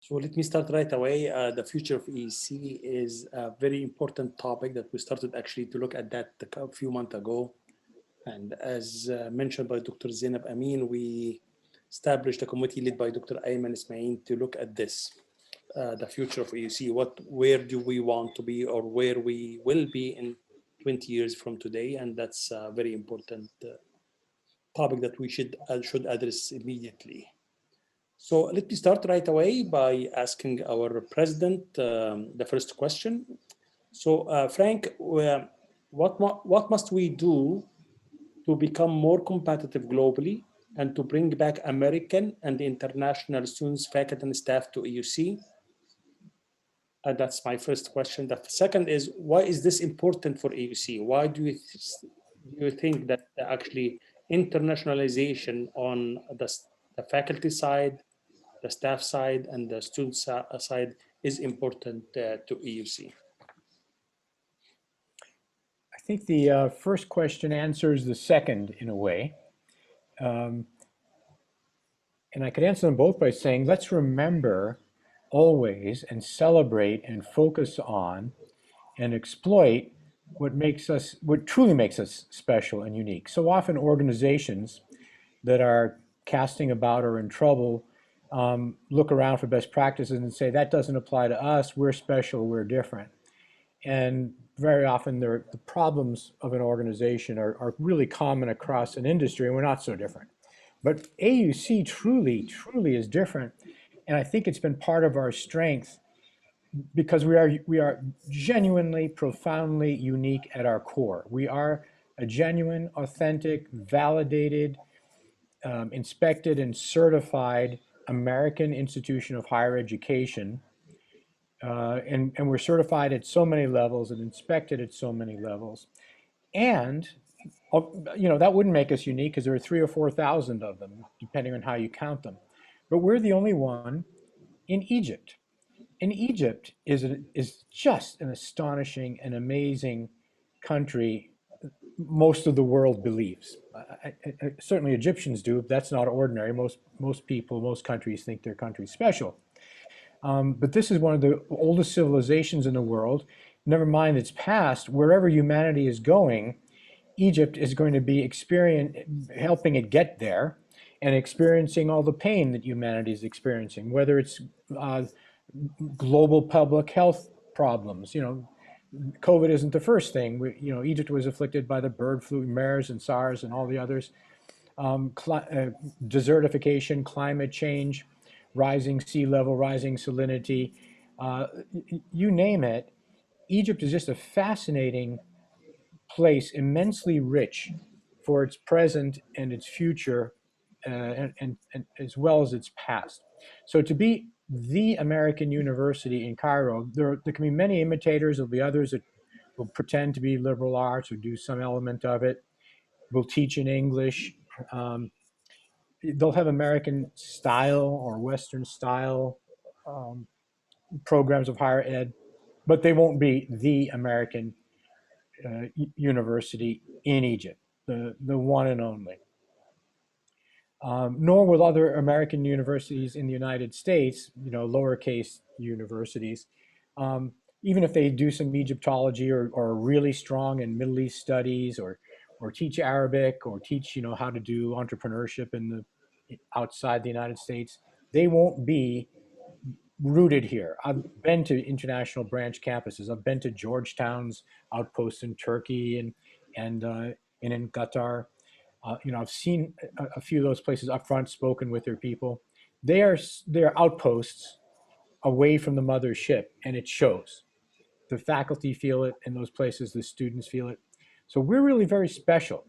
So let me start right away. The future of AUC is a very important topic that we started actually to look at that a few months ago. And as mentioned by Dr. Zainab Amin, we established a committee led by Dr. Ayman Ismail to look at this, the future of AUC. Where do we want to be, or where we will be in 20 years from today? And that's a very important topic that we should address immediately. So let me start right away by asking our president the first question. So Frank, what must we do to become more competitive globally and to bring back American and international students, faculty, and staff to AUC? That's my first question. The second is, why is this important for AUC? Why do you think that actually internationalization on the faculty side, the staff side, and the student side is important to AUC? I think the first question answers the second in a way. And I could answer them both by saying, let's remember always and celebrate and focus on and exploit what truly makes us special and unique. So often organizations that are casting about or in trouble look around for best practices and say, that doesn't apply to us, we're special, we're different. And very often the problems of an organization are really common across an industry, and we're not so different. But AUC truly is different. And I think it's been part of our strength because we are genuinely, profoundly unique at our core. We are a genuine, authentic, validated, inspected and certified American institution of higher education. And we're certified at so many levels and inspected at so many levels. And that wouldn't make us unique because there are 3,000 or 4,000 of them, depending on how you count them. But we're the only one in Egypt. And Egypt is just an astonishing and amazing country. Most of the world believes. Certainly Egyptians do. That's not ordinary. Most people, most countries think their country's special. But this is one of the oldest civilizations in the world. Never mind its past. Wherever humanity is going, Egypt is going to be helping it get there and experiencing all the pain that humanity is experiencing, whether it's global public health problems. COVID isn't the first thing. Egypt was afflicted by the bird flu, MERS and SARS and all the others. Desertification, climate change, rising sea level, rising salinity, you name it. Egypt is just a fascinating place, immensely rich for its present and its future, and as well as its past. So to be the American university in Cairo, there can be many imitators. There'll be others that will pretend to be liberal arts or do some element of it, will teach in English. They'll have American style or Western style programs of higher ed, but they won't be the American university in Egypt, the one and only. Nor will other American universities in the United States, lowercase universities, even if they do some Egyptology or are really strong in Middle East studies or teach Arabic or teach, how to do entrepreneurship outside the United States, they won't be rooted here. I've been to international branch campuses. I've been to Georgetown's outposts in Turkey and in Qatar. I've seen a few of those places up front, spoken with their people. They are outposts away from the mothership, and it shows. The faculty feel it in those places. The students feel it. So we're really very special,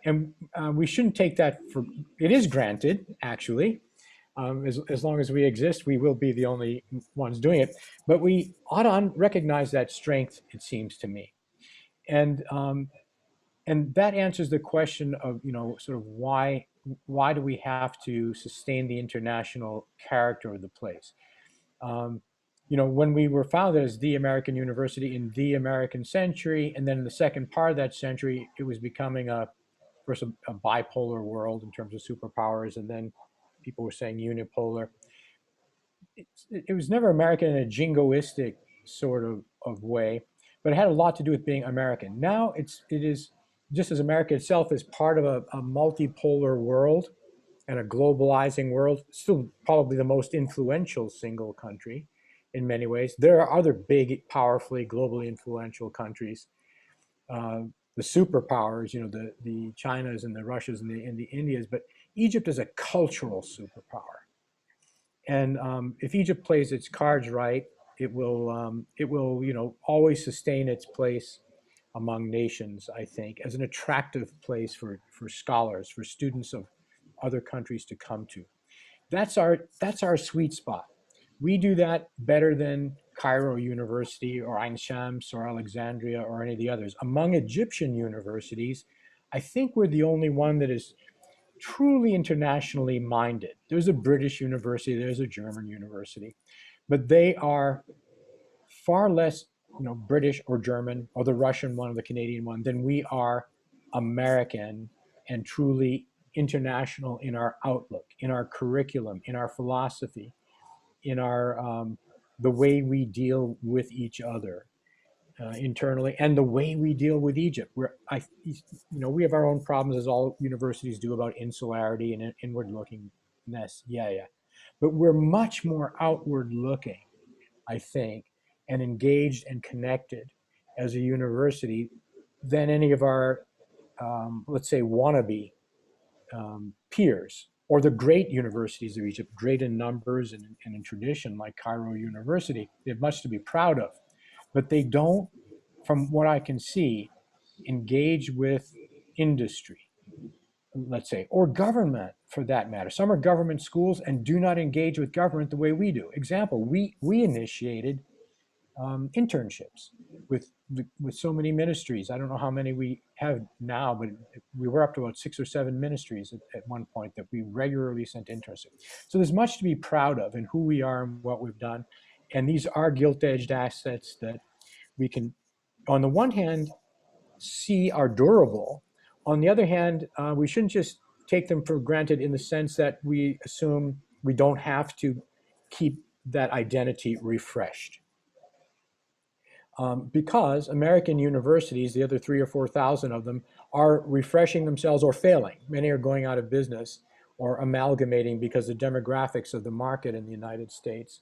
and we shouldn't take that for. It is granted, actually. As long as we exist, we will be the only ones doing it. But we ought to recognize that strength, it seems to me. And that answers the question of, sort of why do we have to sustain the international character of the place? When we were founded as the American University in the American century, and then in the second part of that century, it was becoming first a bipolar world in terms of superpowers, and then people were saying unipolar. it was never American in a jingoistic sort of way, but it had a lot to do with being American. Now it is just as America itself is part of a multipolar world and a globalizing world, still probably the most influential single country in many ways. There are other big, powerfully globally influential countries, uh, the superpowers, the Chinas and the Russias and the Indias, but Egypt is a cultural superpower. And if Egypt plays its cards right, it will always sustain its place among nations, I think, as an attractive place for scholars, for students of other countries to come to. That's our sweet spot. We do that better than Cairo University or Ain Shams or Alexandria or any of the others. Among Egyptian universities, I think we're the only one that is truly internationally minded. There's a British university, there's a German university, but they are far less, British or German or the Russian one or the Canadian one than we are American and truly international in our outlook, in our curriculum, in our philosophy, in our the way we deal with each other internally, and the way we deal with Egypt. We have our own problems, as all universities do, about insularity and inward lookingness. Yeah, yeah, but we're much more outward looking, I think, and engaged and connected as a university than any of our, let's say, wannabe peers, or the great universities of Egypt, great in numbers and in tradition, like Cairo University. They have much to be proud of, but they don't, from what I can see, engage with industry, let's say, or government for that matter. Some are government schools and do not engage with government the way we do. Example, we initiated internships with so many ministries. I don't know how many we have now, but we were up to about 6 or 7 ministries at one point that we regularly sent interns to. So there's much to be proud of in who we are and what we've done. And these are gilt-edged assets that we can, on the one hand, see are durable. On the other hand, we shouldn't just take them for granted in the sense that we assume we don't have to keep that identity refreshed. Because American universities, the other 3 or 4 thousand of them, are refreshing themselves or failing. Many are going out of business or amalgamating because the demographics of the market in the United States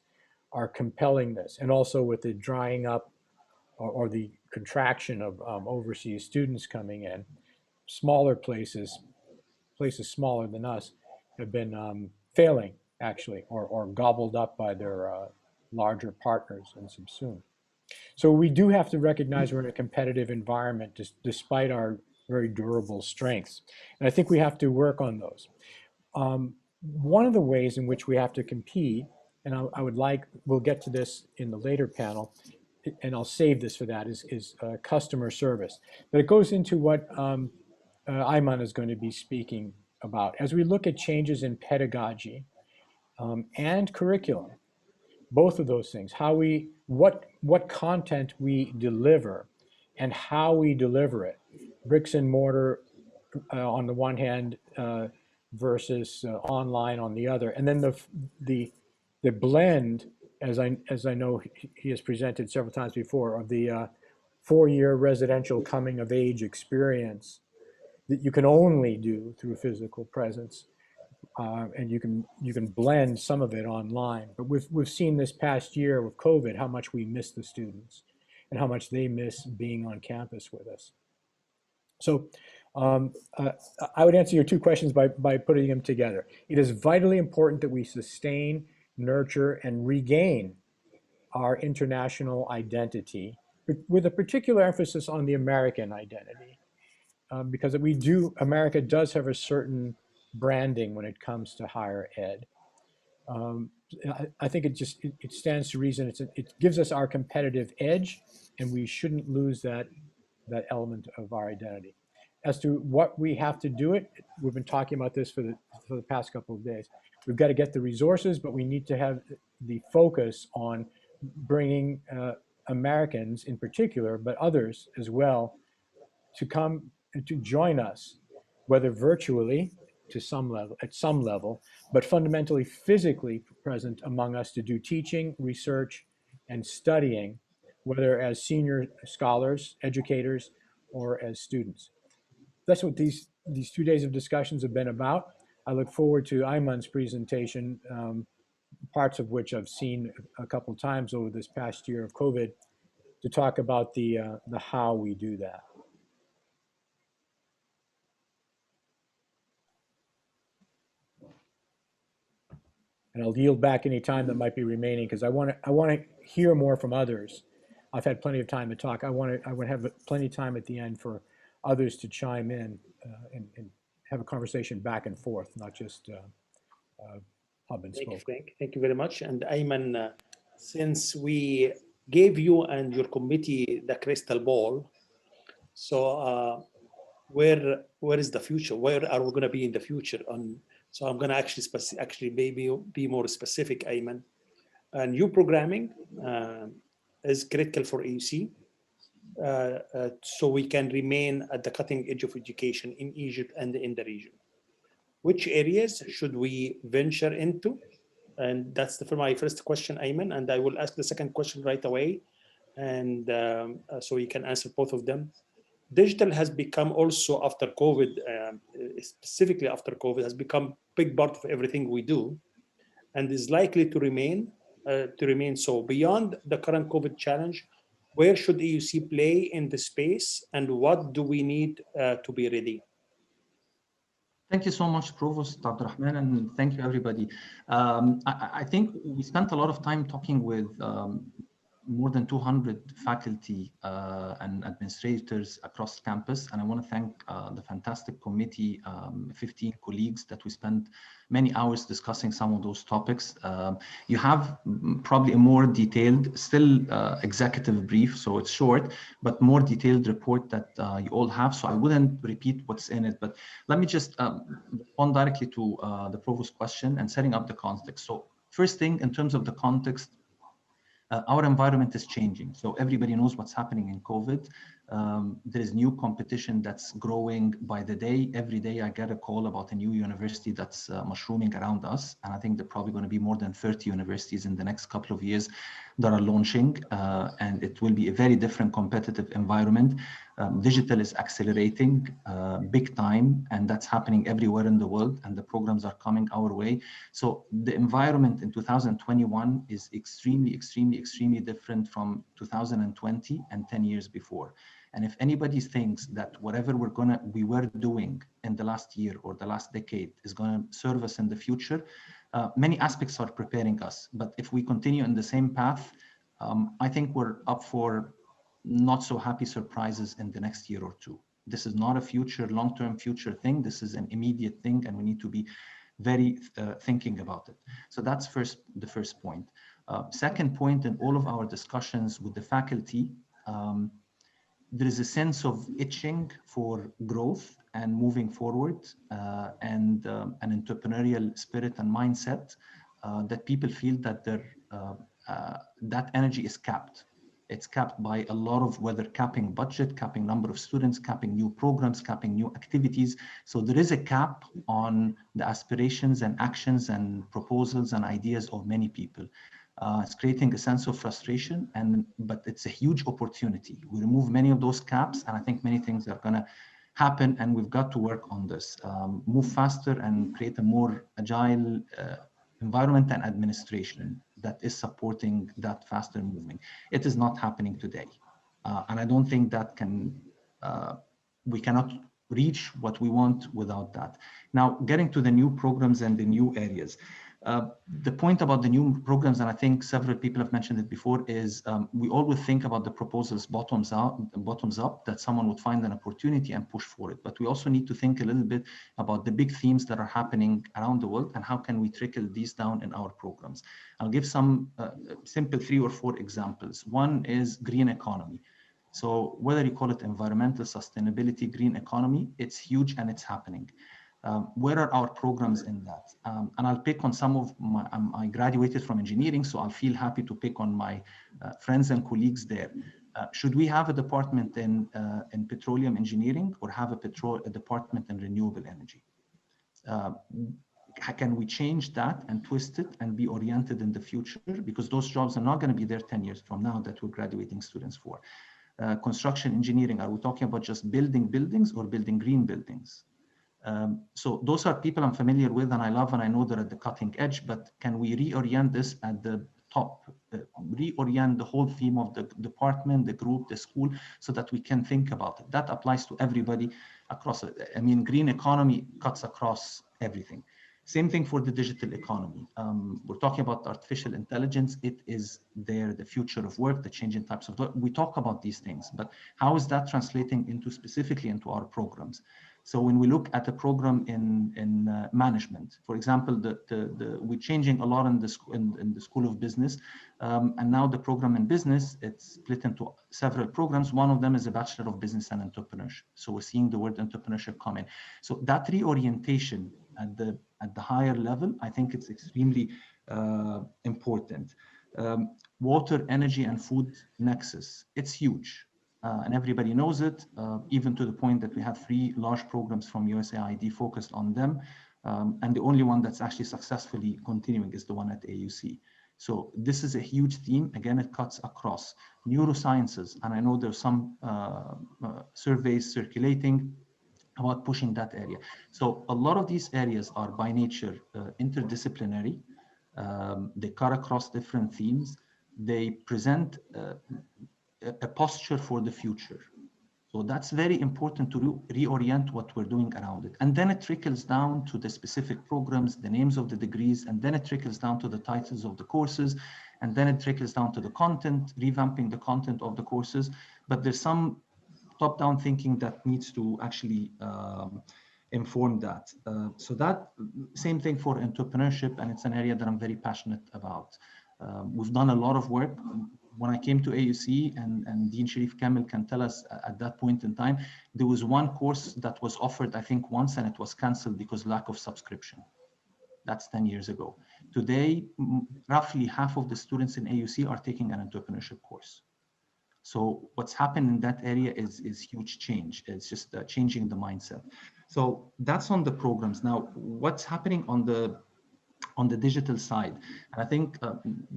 are compelling this. And also with the drying up or the contraction of overseas students coming in, smaller places smaller than us, have been failing, actually, or gobbled up by their larger partners and subsumed. So we do have to recognize we're in a competitive environment despite our very durable strengths. And I think we have to work on those. One of the ways in which we have to compete, and we'll get to this in the later panel, and I'll save this for that, is customer service. But it goes into what Ayman is going to be speaking about. As we look at changes in pedagogy and curriculum, both of those things, what content we deliver and how we deliver it, bricks and mortar on the one hand versus online on the other, and then the blend, as I know he has presented several times before, of the 4-year residential coming of age experience that you can only do through physical presence. And you can blend some of it online. But we've seen this past year with COVID how much we miss the students and how much they miss being on campus with us. So I would answer your 2 questions by putting them together. It is vitally important that we sustain, nurture, and regain our international identity with a particular emphasis on the American identity. Because America does have a certain branding when it comes to higher ed. I think it stands to reason. It gives us our competitive edge, and we shouldn't lose that element of our identity. As to what we have to do it, we've been talking about this for the past couple of days. We've got to get the resources, but we need to have the focus on bringing Americans in particular, but others as well, to come to join us, whether virtually to some level, at some level, but fundamentally physically present among us to do teaching, research, and studying, whether as senior scholars, educators, or as students. That's what these 2 days of discussions have been about. I look forward to Ayman's presentation, parts of which I've seen a couple of times over this past year of COVID, to talk about the how we do that. And I'll yield back any time that might be remaining, because I want to hear more from others. I've had plenty of time to talk. I want to have plenty of time at the end for others to chime in and have a conversation back and forth, not just hub and spoke. Thank you very much. And Ayman, since we gave you and your committee the crystal ball, so where is the future? Where are we going to be in the future? So I'm going to actually maybe be more specific, Ayman. New programming is critical for AUC, so we can remain at the cutting edge of education in Egypt and in the region. Which areas should we venture into? And that's for my first question, Ayman, and I will ask the second question right away, and so you can answer both of them. Digital has become also after COVID, specifically after COVID, has become a big part of everything we do, and is likely to remain so. Beyond the current COVID challenge, where should AUC play in the space, and what do we need to be ready? Thank you so much, Provost Dr. Rahman, and thank you, everybody. I think we spent a lot of time talking with more than 200 faculty and administrators across campus. And I want to thank the fantastic committee, 15 colleagues that we spent many hours discussing some of those topics. You have probably a more detailed, still executive brief, so it's short, but more detailed report that you all have. So I wouldn't repeat what's in it, but let me just respond directly to the Provost's question and setting up the context. So first thing, in terms of the context, our environment is changing. So everybody knows what's happening in COVID. There is new competition that's growing by the day. Every day I get a call about a new university that's mushrooming around us. And I think there are probably going to be more than 30 universities in the next couple of years that are launching. And it will be a very different competitive environment. Digital is accelerating big time, and that's happening everywhere in the world, and the programs are coming our way. So the environment in 2021 is extremely, extremely, extremely different from 2020 and 10 years before. And if anybody thinks that whatever we were doing in the last year or the last decade is going to serve us in the future, many aspects are preparing us. But if we continue in the same path, I think we're up for not so happy surprises in the next year or two. This is not a future, long-term future thing. This is an immediate thing, and we need to be very thinking about it. So that's the first point. Second point, in all of our discussions with the faculty, there is a sense of itching for growth and moving forward, and an entrepreneurial spirit and mindset that people feel that that energy is capped. It's capped by a lot of, whether capping budget, capping number of students, capping new programs, capping new activities. So there is a cap on the aspirations and actions and proposals and ideas of many people. It's creating a sense of frustration, but it's a huge opportunity. We remove many of those caps, and I think many things are going to happen, and we've got to work on this. Move faster and create a more agile environment and administration that is supporting that faster moving. It is not happening today. And I don't think that we cannot reach what we want without that. Now, getting to the new programs and the new areas. The point about the new programs, and I think several people have mentioned it before, is we always think about the proposals bottoms up, that someone would find an opportunity and push for it. But we also need to think a little bit about the big themes that are happening around the world and how can we trickle these down in our programs. I'll give some simple 3 or 4 examples. One is green economy. So whether you call it environmental sustainability, green economy, it's huge and it's happening. Where are our programs in that? And I'll pick on some of my, I graduated from engineering, so I'll feel happy to pick on my friends and colleagues there. Should we have a department in petroleum engineering or have a department in renewable energy? Can we change that and twist it and be oriented in the future? Because those jobs are not going to be there 10 years from now that we're graduating students for. Construction engineering, are we talking about just building buildings or building green buildings? So those are people I'm familiar with and I love, and I know they're at the cutting edge, but can we reorient this at the top, reorient the whole theme of the department, the group, the school, so that we can think about it? That applies to everybody across it. I mean, green economy cuts across everything. Same thing for the digital economy. We're talking about artificial intelligence. It is there, the future of work, the changing types of work. We talk about these things, but how is that translating into specifically into our programs? So when we look at a program in management, for example, we're changing a lot in the School of Business, and now the program in business, it's split into several programs. One of them is a Bachelor of Business and Entrepreneurship. So we're seeing the word entrepreneurship come in. So that reorientation at the higher level, I think it's extremely important. Water, energy, and food nexus, it's huge. And everybody knows it, even to the point that we have 3 large programs from USAID focused on them. And the only one that's actually successfully continuing is the one at AUC. So this is a huge theme. Again, it cuts across neurosciences. And I know there's some surveys circulating about pushing that area. So a lot of these areas are by nature interdisciplinary. They cut across different themes. They present a posture for the future. So that's very important to reorient what we're doing around it. And then it trickles down to the specific programs, the names of the degrees, and then it trickles down to the titles of the courses, and then it trickles down to the content, revamping the content of the courses. But there's some top-down thinking that needs to actually inform that. So that same thing for entrepreneurship, and it's an area that I'm very passionate about. We've done a lot of work. When I came to AUC, and Dean Sharif Kamel can tell us at that point in time, there was one course that was offered, I think, once, and it was canceled because lack of subscription. That's 10 years ago. Today, roughly half of the students in AUC are taking an entrepreneurship course. So what's happened in that area is huge change. It's just changing the mindset. So that's on the programs. Now, what's happening on the digital side? And I think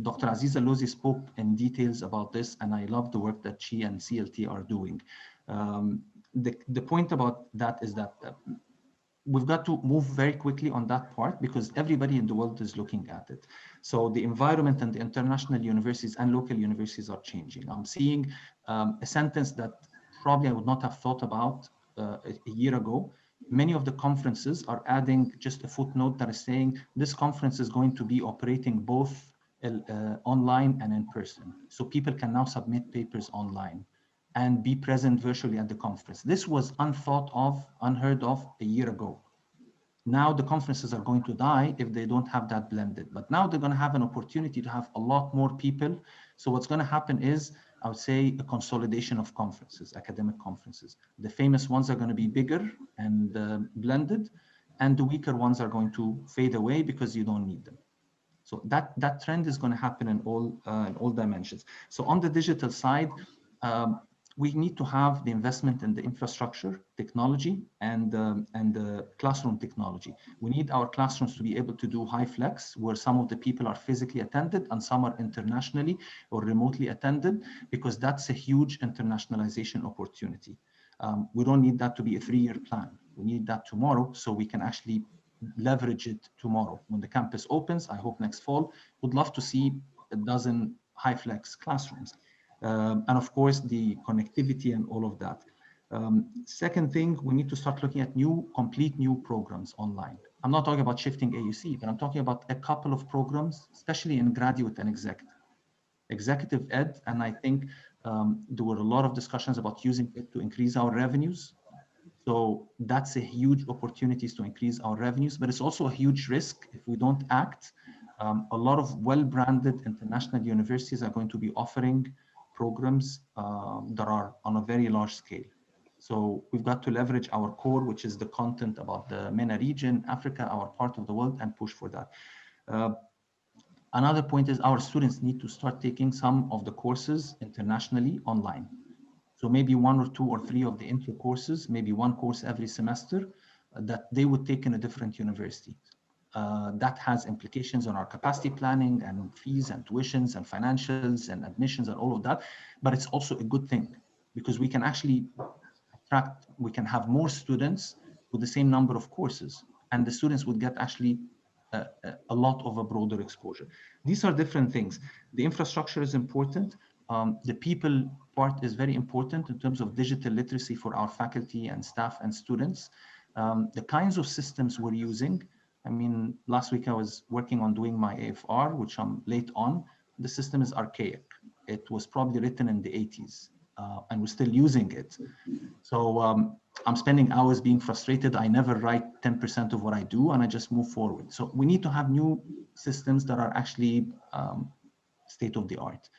Dr. Aziza Lozi spoke in details about this, and I love the work that she and CLT are doing. The point about that is that we've got to move very quickly on that part because everybody in the world is looking at it. So the environment and the international universities and local universities are changing. I'm seeing a sentence that probably I would not have thought about a year ago. Many of the conferences are adding just a footnote that is saying this conference is going to be operating both online and in person. So people can now submit papers online and be present virtually at the conference. This was unthought of, unheard of a year ago. Now the conferences are going to die if they don't have that blended. But now they're going to have an opportunity to have a lot more people. So what's going to happen is, I would say, a consolidation of conferences, academic conferences. The famous ones are going to be bigger and blended, and the weaker ones are going to fade away because you don't need them. So that trend is going to happen in all dimensions. So on the digital side, we need to have the investment in the infrastructure, technology, and the classroom technology. We need our classrooms to be able to do high flex, where some of the people are physically attended and some are internationally or remotely attended, because that's a huge internationalization opportunity. We don't need that to be a 3-year plan. We need that tomorrow so we can actually leverage it tomorrow. When the campus opens, I hope next fall, would love to see a dozen high flex classrooms. And of course, the connectivity and all of that. Second thing, we need to start looking at complete new programs online. I'm not talking about shifting AUC, but I'm talking about a couple of programs, especially in graduate and executive ed. And I think there were a lot of discussions about using it to increase our revenues. So that's a huge opportunity to increase our revenues, but it's also a huge risk if we don't act. A lot of well-branded international universities are going to be offering programs that are on a very large scale. So we've got to leverage our core, which is the content about the MENA region, Africa, our part of the world, and push for that. Another point is our students need to start taking some of the courses internationally online. So maybe 1 or 2 or 3 of the intro courses, maybe 1 course every semester, that they would take in a different university. That has implications on our capacity planning and fees and tuitions and financials and admissions and all of that. But it's also a good thing because we can actually we can have more students with the same number of courses, and the students would get actually a lot of a broader exposure. These are different things. The infrastructure is important. The people part is very important in terms of digital literacy for our faculty and staff and students. The kinds of systems we're using. I mean, last week I was working on doing my AFR, which I'm late on. The system is archaic. It was probably written in the 80s, and we're still using it. So I'm spending hours being frustrated. I never write 10% of what I do, and I just move forward. So we need to have new systems that are actually state of the art.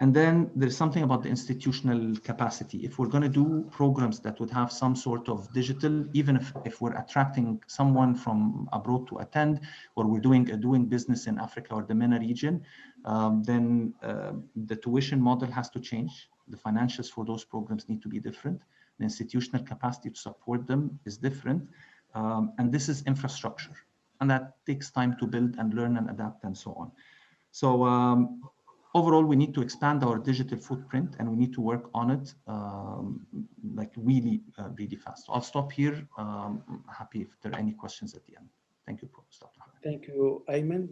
And then there's something about the institutional capacity. If we're going to do programs that would have some sort of digital, even if we're attracting someone from abroad to attend, or we're doing business in Africa or the MENA region, then the tuition model has to change. The financials for those programs need to be different. The institutional capacity to support them is different. And this is infrastructure. And that takes time to build and learn and adapt and so on. So overall, we need to expand our digital footprint, and we need to work on it like really, really fast. So I'll stop here. Happy if there are any questions at the end. Thank you, Provost. Thank you, Ayman.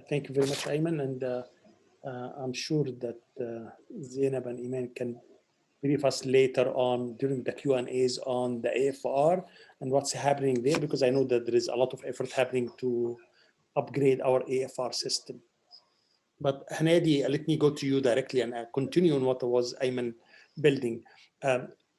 Thank you very much, Ayman. And I'm sure that Zainab and Iman can brief us later on during the Q&As on the AFR and what's happening there, because I know that there is a lot of effort happening to upgrade our AFR system. But Hanadi, let me go to you directly and continue on what was Ayman building.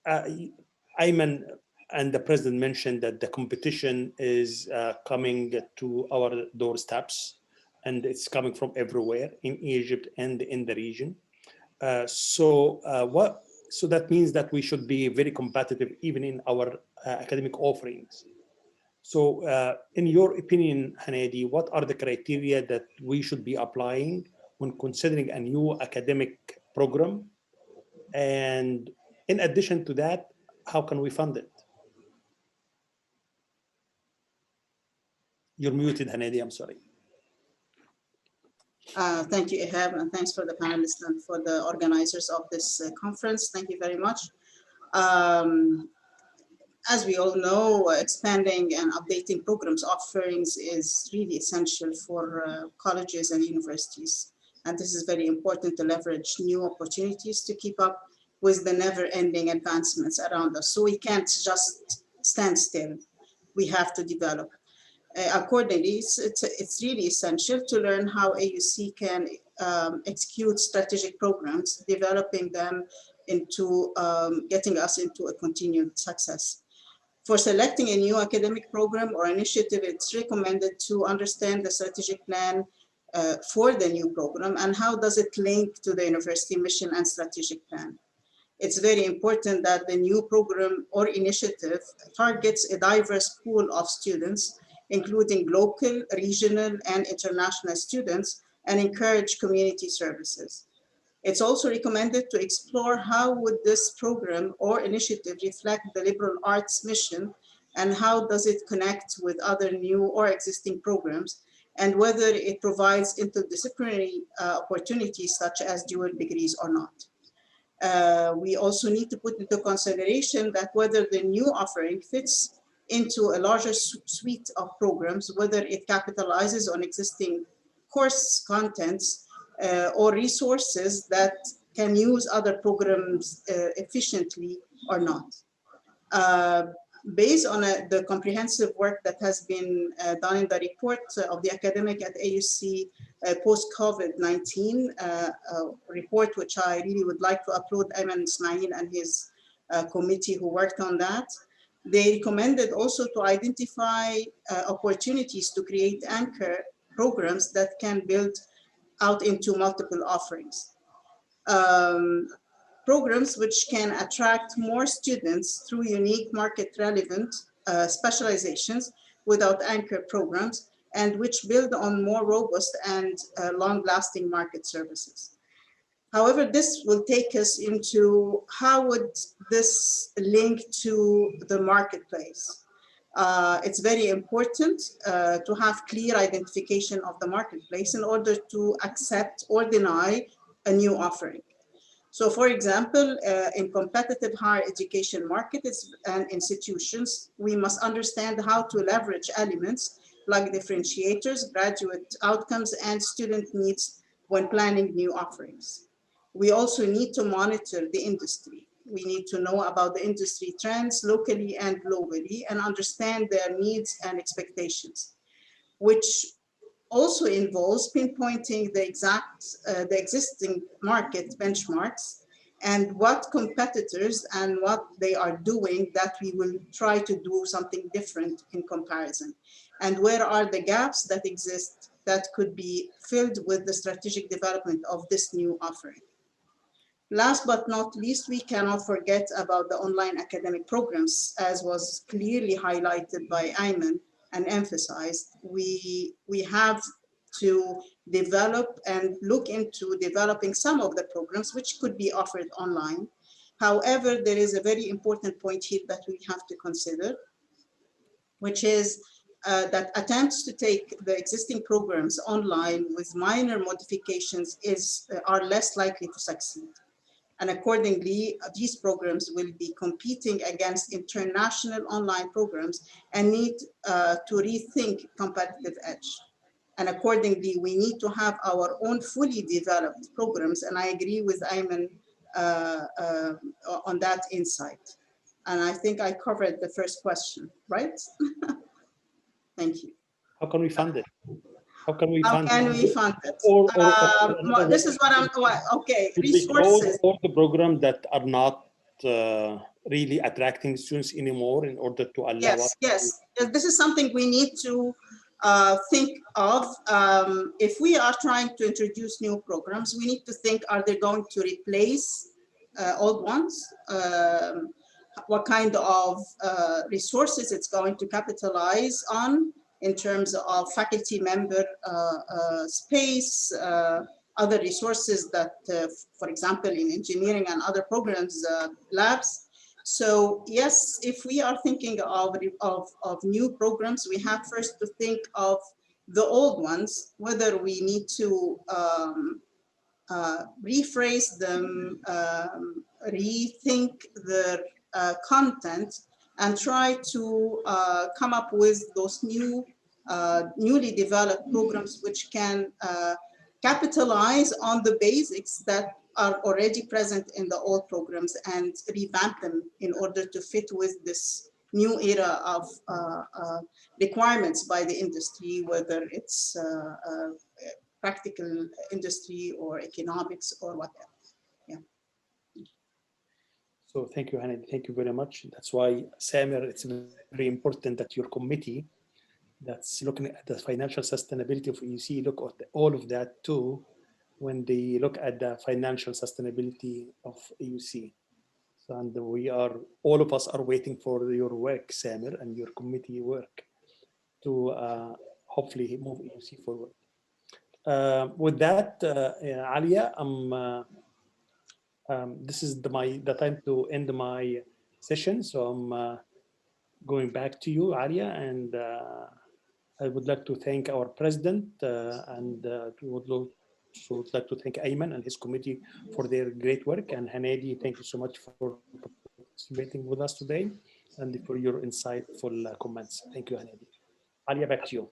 Ayman and the president mentioned that the competition is coming to our doorsteps, and it's coming from everywhere in Egypt and in the region. So that means that we should be very competitive even in our academic offerings. So in your opinion, Hanadi, what are the criteria that we should be applying when considering a new academic program? And in addition to that, how can we fund it? You're muted, Hanadi, I'm sorry. Thank you, Ihab, and thanks for the panelists and for the organizers of this conference. Thank you very much. As we all know, expanding and updating programs offerings is really essential for colleges and universities. And this is very important to leverage new opportunities to keep up with the never-ending advancements around us. So we can't just stand still. We have to develop. Accordingly, it's really essential to learn how AUC can execute strategic programs, developing them into getting us into a continued success. For selecting a new academic program or initiative, it's recommended to understand the strategic plan for the new program and how does it link to the university mission and strategic plan. It's very important that the new program or initiative targets a diverse pool of students, including local, regional, and international students, and encourage community services. It's also recommended to explore how would this program or initiative reflect the liberal arts mission, and how does it connect with other new or existing programs, and whether it provides interdisciplinary opportunities such as dual degrees or not. We also need to put into consideration that whether the new offering fits into a larger suite of programs, whether it capitalizes on existing course contents or resources that can use other programs efficiently or not. Based on the comprehensive work that has been done in the report of the academic at AUC post-COVID-19 report, which I really would like to upload Ayman Ismail and his committee who worked on that, they recommended also to identify opportunities to create anchor programs that can build out into multiple offerings. Programs which can attract more students through unique market relevant specializations without anchor programs, and which build on more robust and long-lasting market services. However, this will take us into how would this link to the marketplace? it's very important to have clear identification of the marketplace in order to accept or deny a new offering. So for example, in competitive higher education markets and institutions, we must understand how to leverage elements like differentiators, graduate outcomes, and student needs when planning new offerings. We also need to monitor the industry. We need to know about the industry trends locally and globally and understand their needs and expectations, which also involves pinpointing the existing market benchmarks and what competitors and what they are doing that we will try to do something different in comparison. And where are the gaps that exist that could be filled with the strategic development of this new offering. Last but not least, we cannot forget about the online academic programs, as was clearly highlighted by Ayman and emphasized. We have to develop and look into developing some of the programs which could be offered online. However, there is a very important point here that we have to consider, which is that attempts to take the existing programs online with minor modifications are less likely to succeed. And accordingly, these programs will be competing against international online programs and need to rethink competitive edge. And accordingly, we need to have our own fully developed programs. And I agree with Ayman on that insight. And I think I covered the first question, right? Thank you. How can we fund it? How can we fund it? This is what I'm, okay, resources. All the programs that are not really attracting students anymore in order to allow us. Yes. This is something we need to think of. If we are trying to introduce new programs, we need to think, are they going to replace old ones? What kind of resources it's going to capitalize on in terms of faculty member space, other resources that, for example, in engineering and other programs, labs. So yes, if we are thinking of new programs, we have first to think of the old ones, whether we need to rephrase them, rethink their content, and try to come up with those newly developed programs which can capitalize on the basics that are already present in the old programs and revamp them in order to fit with this new era of requirements by the industry, whether it's practical industry or economics or whatever. Yeah. So thank you, Hannah. Thank you very much. That's why, Samir, it's very important that your committee that's looking at the financial sustainability of AUC look at all of that too when they look at the financial sustainability of AUC. So, and all of us are waiting for your work, Samir, and your committee work to hopefully move AUC forward. With that, Alia, this is the time to end my session. So I'm going back to you, Alia, and I would like to thank our president and would like to thank Ayman and his committee for their great work. And Hanadi, thank you so much for participating with us today and for your insightful comments. Thank you, Hanadi. Alia, back to you.